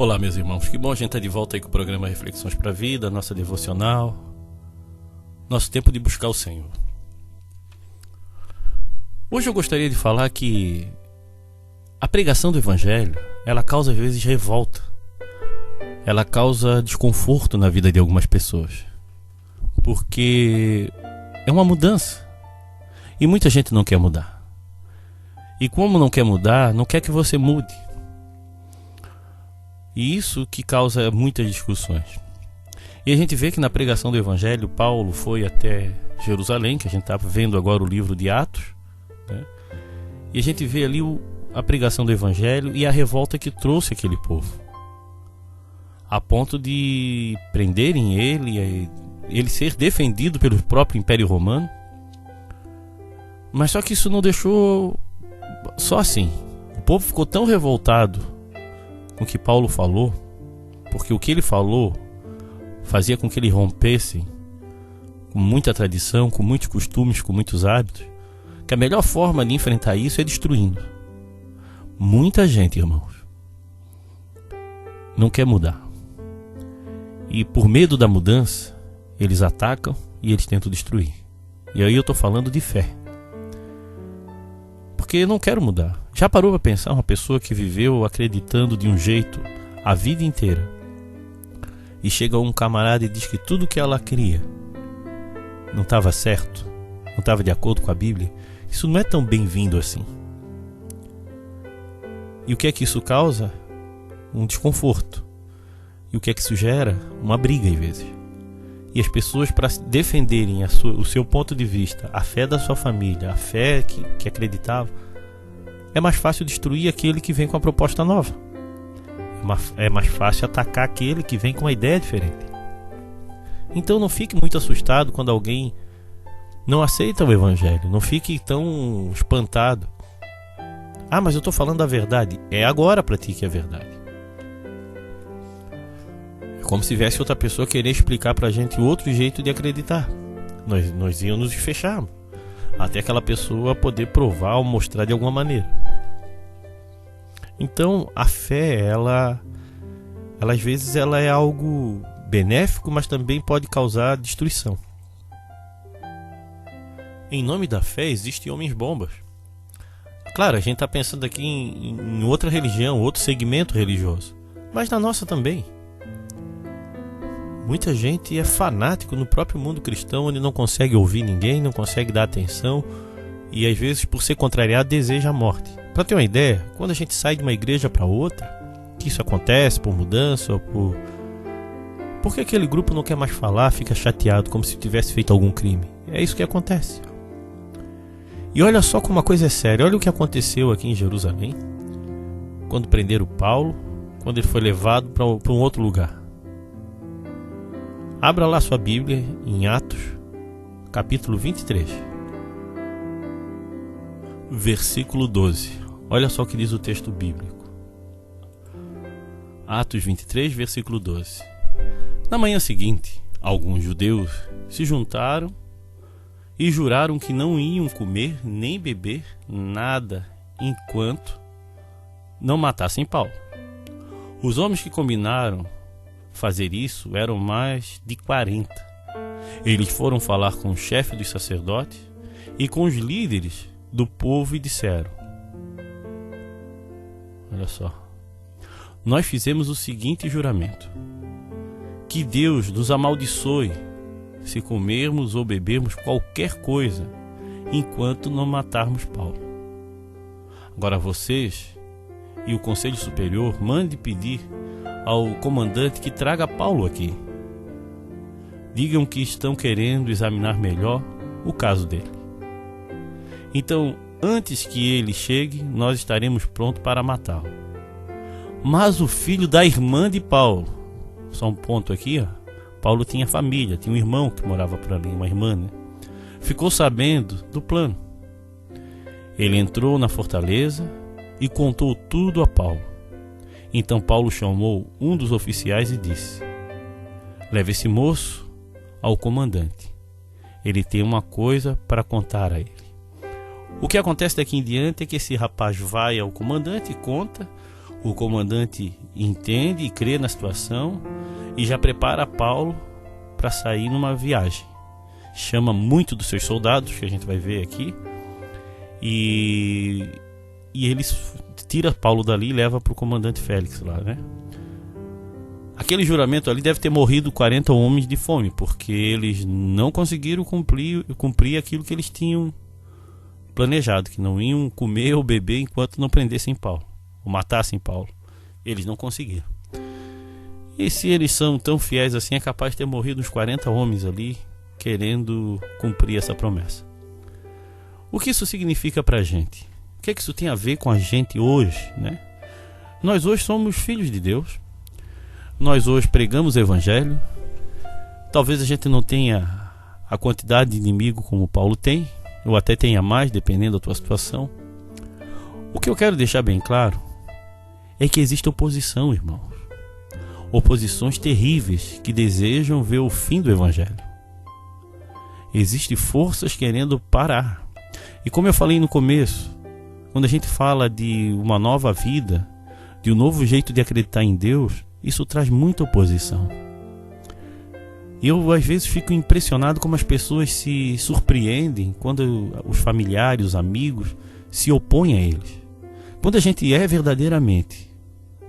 Olá, meus irmãos, que bom a gente estar de volta aí com o programa Reflexões para a Vida, nossa devocional, nosso tempo de buscar o Senhor. Hoje eu gostaria de falar que a pregação do Evangelho, ela causa às vezes revolta, ela causa desconforto na vida de algumas pessoas, porque é uma mudança e muita gente não quer mudar. E como não quer mudar, não quer que você mude. E isso que causa muitas discussões. E a gente vê que na pregação do Evangelho, Paulo foi até Jerusalém, que a gente está vendo agora o livro de Atos, né? E a gente vê ali a pregação do Evangelho e a revolta que trouxe aquele povo, a ponto de prenderem ele ser defendido pelo próprio Império Romano. Mas só que isso não deixou só assim. O povo ficou tão revoltado com o que Paulo falou, porque o que ele falou fazia com que ele rompesse com muita tradição, com muitos costumes, com muitos hábitos, que a melhor forma de enfrentar isso é destruindo. Muita gente, irmãos, não quer mudar, e por medo da mudança eles atacam e eles tentam destruir. E aí eu estou falando de fé, porque eu não quero mudar. Já parou para pensar uma pessoa que viveu acreditando de um jeito a vida inteira e chega um camarada e diz que tudo que ela queria não estava certo, não estava de acordo com a Bíblia? Isso não é tão bem-vindo assim. E o que é que isso causa? Um desconforto. E o que é que isso gera? Uma briga às vezes. E as pessoas, para defenderem o seu ponto de vista, a fé da sua família, a fé que acreditava, é mais fácil destruir aquele que vem com a proposta nova. É mais fácil atacar aquele que vem com uma ideia diferente. Então não fique muito assustado quando alguém não aceita o Evangelho. Não fique tão espantado. Ah, mas eu estou falando a verdade. É agora para ti que é verdade. É como se viesse outra pessoa querer explicar para a gente outro jeito de acreditar. Nós íamos nos fechar até aquela pessoa poder provar ou mostrar de alguma maneira. Então a fé, ela às vezes ela é algo benéfico, mas também pode causar destruição. Em nome da fé existem homens bombas. Claro, a gente está pensando aqui em outra religião, outro segmento religioso, mas na nossa também. Muita gente é fanático no próprio mundo cristão, onde não consegue ouvir ninguém, não consegue dar atenção e às vezes, por ser contrariado, deseja a morte. Para ter uma ideia, quando a gente sai de uma igreja para outra, que isso acontece por mudança ou porque aquele grupo não quer mais falar, fica chateado, como se tivesse feito algum crime. É isso que acontece. E olha só como a coisa é séria. Olha o que aconteceu aqui em Jerusalém, quando prenderam Paulo, quando ele foi levado para um outro lugar. Abra lá sua Bíblia em Atos, capítulo 23, versículo 12. Olha só o que diz o texto bíblico. Atos 23, versículo 12. Na manhã seguinte, alguns judeus se juntaram e juraram que não iam comer nem beber nada enquanto não matassem Paulo. Os homens que combinaram fazer isso eram mais de 40. Eles foram falar com o chefe dos sacerdotes e com os líderes do povo e disseram: olha só, nós fizemos o seguinte juramento: que Deus nos amaldiçoe se comermos ou bebermos qualquer coisa enquanto não matarmos Paulo. Agora vocês e o Conselho Superior mandem pedir ao comandante que traga Paulo aqui. Digam que estão querendo examinar melhor o caso dele. Então, antes que ele chegue, nós estaremos prontos para matá-lo. Mas o filho da irmã de Paulo, só um ponto aqui, ó. Paulo tinha família, tinha um irmão que morava por ali, uma irmã, né? Ficou sabendo do plano. Ele entrou na fortaleza e contou tudo a Paulo. Então Paulo chamou um dos oficiais e disse: leve esse moço ao comandante. Ele tem uma coisa para contar a ele. O que acontece daqui em diante é que esse rapaz vai ao comandante e conta O comandante entende e crê na situação e já prepara Paulo para sair numa viagem. Chama muito dos seus soldados, que a gente vai ver aqui, e eles tira Paulo dali e leva para o comandante Félix lá, né? Aquele juramento ali deve ter morrido 40 homens de fome, porque eles não conseguiram cumprir aquilo que eles tinham planejado, que não iam comer ou beber enquanto não prendessem Paulo, ou matassem Paulo. Eles não conseguiram. E se eles são tão fiéis assim, é capaz de ter morrido uns 40 homens ali, querendo cumprir essa promessa. O que isso significa pra gente? O que é que isso tem a ver com a gente hoje, né? Nós hoje somos filhos de Deus. Nós hoje pregamos o Evangelho. Talvez a gente não tenha a quantidade de inimigo como Paulo tem, ou até tenha mais, dependendo da tua situação. O que eu quero deixar bem claro é que existe oposição, irmãos. Oposições terríveis que desejam ver o fim do Evangelho. Existem forças querendo parar. E como eu falei no começo, quando a gente fala de uma nova vida, de um novo jeito de acreditar em Deus, isso traz muita oposição. Eu às vezes fico impressionado como as pessoas se surpreendem quando os familiares, os amigos se opõem a eles. Quando a gente é verdadeiramente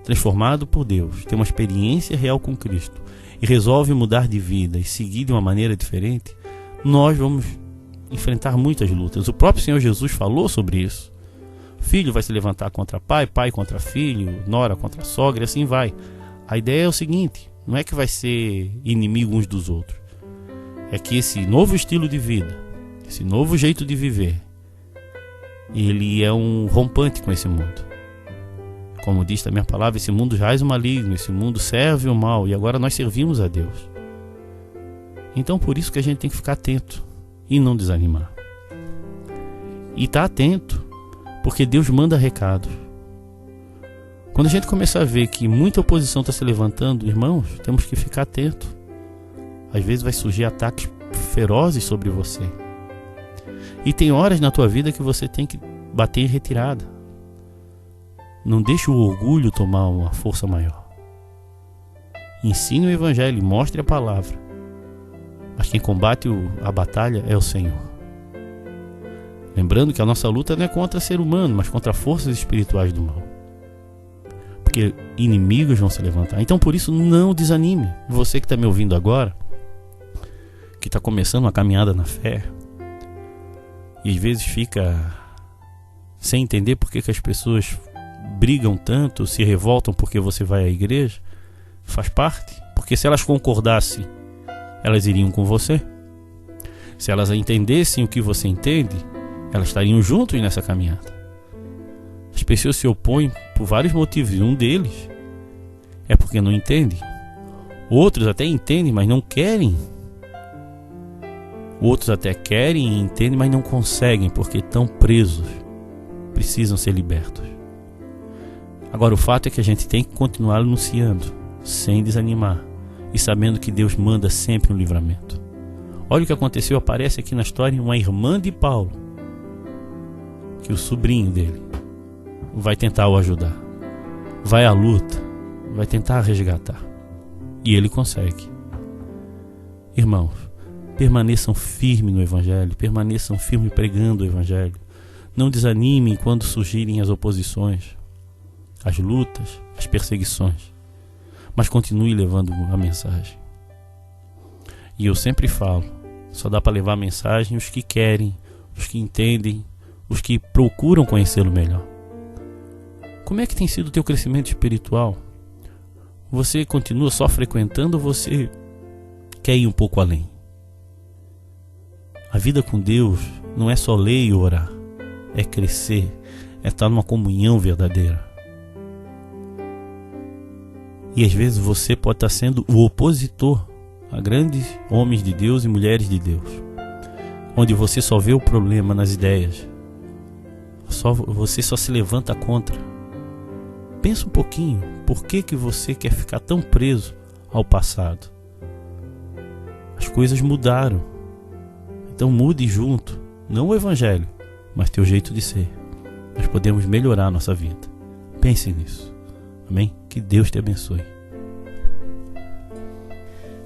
transformado por Deus, tem uma experiência real com Cristo e resolve mudar de vida e seguir de uma maneira diferente, nós vamos enfrentar muitas lutas. O próprio Senhor Jesus falou sobre isso. Filho vai se levantar contra pai, pai contra filho, nora contra sogra, e assim vai. A ideia é o seguinte: não é que vai ser inimigo uns dos outros. É que esse novo estilo de vida, esse novo jeito de viver, ele é um rompante com esse mundo. Como diz também a palavra, esse mundo jaz o maligno, esse mundo serve o mal, e agora nós servimos a Deus. Então por isso que a gente tem que ficar atento e não desanimar. E estar atento, porque Deus manda recado. Quando a gente começar a ver que muita oposição está se levantando, irmãos, temos que ficar atento. Às vezes vai surgir ataques ferozes sobre você. E tem horas na tua vida que você tem que bater em retirada. Não deixe o orgulho tomar uma força maior. Ensine o Evangelho, mostre a palavra. Mas quem combate a batalha é o Senhor. Lembrando que a nossa luta não é contra ser humano, mas contra forças espirituais do mal. Porque inimigos vão se levantar. Então por isso não desanime. Você que está me ouvindo agora, que está começando uma caminhada na fé, e às vezes fica sem entender por que as pessoas brigam tanto, se revoltam porque você vai à igreja, faz parte. Porque se elas concordassem, elas iriam com você. Se elas entendessem o que você entende, elas estariam juntos nessa caminhada. As pessoas se opõem por vários motivos, e um deles é porque não entendem. Outros até entendem, mas não querem. Outros até querem e entendem, mas não conseguem, porque estão presos. Precisam ser libertos. Agora o fato é que a gente tem que continuar anunciando, sem desanimar, e sabendo que Deus manda sempre um livramento. Olha o que aconteceu, aparece aqui na história uma irmã de Paulo, que o sobrinho dele vai tentar o ajudar, vai à luta, vai tentar resgatar, e ele consegue. Irmãos, permaneçam firmes no Evangelho, permaneçam firmes pregando o Evangelho. Não desanimem quando surgirem as oposições, as lutas, as perseguições, mas continue levando a mensagem. E eu sempre falo, só dá para levar a mensagem os que querem, os que entendem, os que procuram conhecê-lo melhor. Como é que tem sido o teu crescimento espiritual? Você continua só frequentando ou você quer ir um pouco além? A vida com Deus não é só ler e orar, é crescer, é estar numa comunhão verdadeira. E às vezes você pode estar sendo o opositor a grandes homens de Deus e mulheres de Deus, onde você só vê o problema nas ideias, você só se levanta contra. Pensa um pouquinho, por que você quer ficar tão preso ao passado? As coisas mudaram, então mude junto, não o Evangelho, mas teu jeito de ser. Nós podemos melhorar a nossa vida. Pense nisso. Amém? Que Deus te abençoe.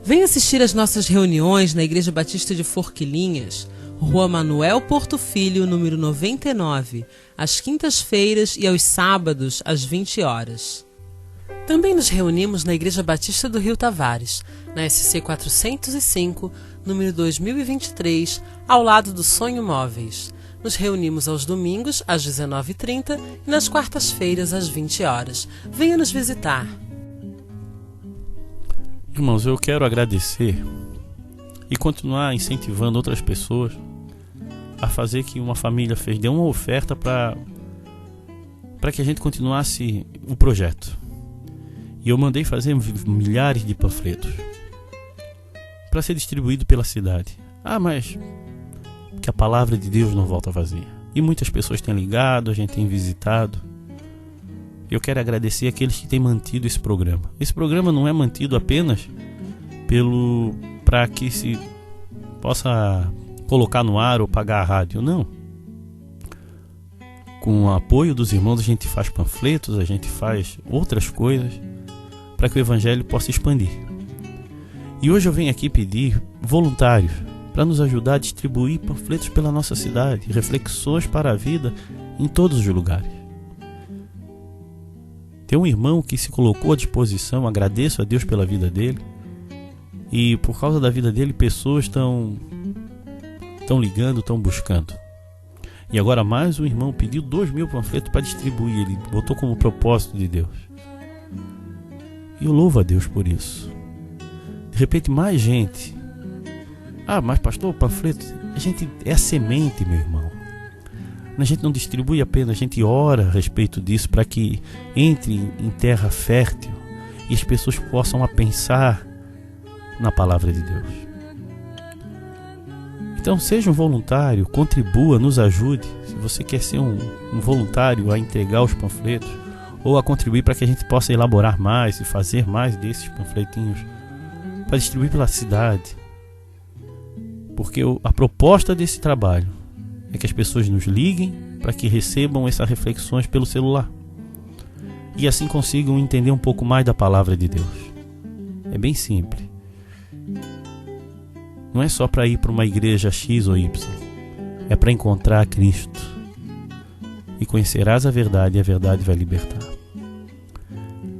Venha assistir às nossas reuniões na Igreja Batista de Forquilinhas, Rua Manuel Porto Filho, número 99, às quintas-feiras e aos sábados, às 20 horas. Também nos reunimos na Igreja Batista do Rio Tavares, na SC 405, número 2023, ao lado do Sonho Móveis. Nos reunimos aos domingos, às 19h30 e nas quartas-feiras, às 20 horas. Venha nos visitar. Irmãos, eu quero agradecer e continuar incentivando outras pessoas a fazer que uma família fez, deu uma oferta para que a gente continuasse o projeto. E eu mandei fazer milhares de panfletos para ser distribuído pela cidade. Mas que a palavra de Deus não volta vazia. E muitas pessoas têm ligado, a gente tem visitado. Eu quero agradecer aqueles que têm mantido esse programa. Esse programa não é mantido apenas para que se possa colocar no ar ou pagar a rádio, não. Com o apoio dos irmãos a gente faz panfletos, a gente faz outras coisas para que o evangelho possa expandir. E hoje eu venho aqui pedir voluntários para nos ajudar a distribuir panfletos pela nossa cidade, reflexões para a vida em todos os lugares. Tem um irmão que se colocou à disposição, agradeço a Deus pela vida dele, e por causa da vida dele pessoas estão ligando, estão buscando. E agora mais um irmão pediu 2.000 panfletos para distribuir, ele botou como propósito de Deus. E eu louvo a Deus por isso. De repente mais gente. Mas pastor, panfleto, a gente é a semente, meu irmão. A gente não distribui apenas, a gente ora a respeito disso para que entre em terra fértil e as pessoas possam a pensar na palavra de Deus. Então seja um voluntário, contribua, nos ajude. Se você quer ser um voluntário a entregar os panfletos ou a contribuir para que a gente possa elaborar mais e fazer mais desses panfletinhos para distribuir pela cidade. Porque a proposta desse trabalho é que as pessoas nos liguem para que recebam essas reflexões pelo celular e assim consigam entender um pouco mais da palavra de Deus. É bem simples. Não é só para ir para uma igreja X ou Y, é para encontrar Cristo. E conhecerás a verdade e a verdade vai libertar.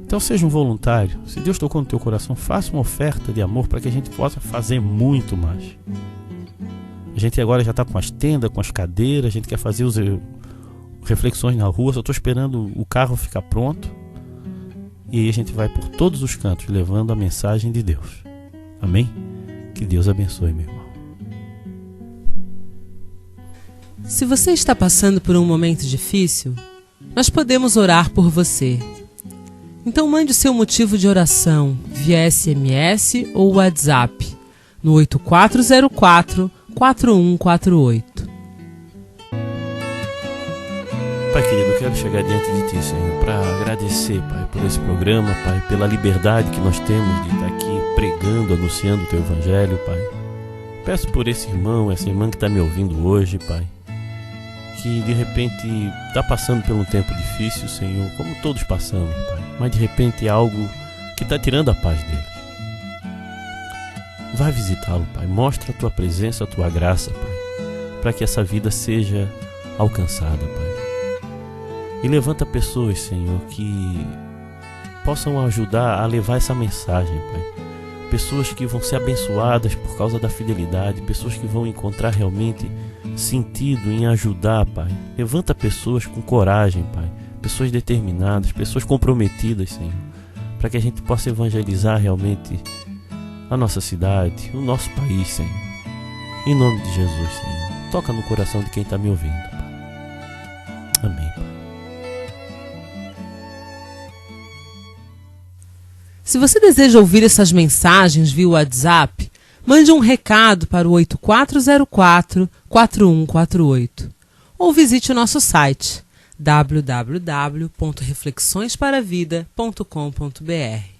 Então seja um voluntário. Se Deus tocou no teu coração, faça uma oferta de amor para que a gente possa fazer muito mais. A gente agora já está com as tendas, com as cadeiras, a gente quer fazer os reflexões na rua, só estou esperando o carro ficar pronto. E aí a gente vai por todos os cantos levando a mensagem de Deus. Amém? Que Deus abençoe, meu irmão. Se você está passando por um momento difícil, nós podemos orar por você. Então mande o seu motivo de oração via SMS ou WhatsApp no 8404-4148. Pai querido, eu quero chegar diante de Ti, Senhor, para agradecer, Pai, por esse programa, Pai, pela liberdade que nós temos de estar aqui pregando, anunciando o Teu Evangelho, Pai. Peço por esse irmão, essa irmã que está me ouvindo hoje, Pai, que de repente está passando por um tempo difícil, Senhor, como todos passamos, Pai, mas de repente é algo que está tirando a paz deles. Vai visitá-lo, Pai, mostra a Tua presença, a Tua graça, Pai, para que essa vida seja alcançada, Pai. E levanta pessoas, Senhor, que possam ajudar a levar essa mensagem, Pai. Pessoas que vão ser abençoadas por causa da fidelidade, pessoas que vão encontrar realmente sentido em ajudar, Pai. Levanta pessoas com coragem, Pai. Pessoas determinadas, pessoas comprometidas, Senhor, para que a gente possa evangelizar realmente a nossa cidade, o nosso país, Senhor. Em nome de Jesus, Senhor. Toca no coração de quem está me ouvindo, Pai. Amém, Pai. Se você deseja ouvir essas mensagens via WhatsApp, mande um recado para o 8404-4148 ou visite o nosso site www.reflexõesparavida.com.br.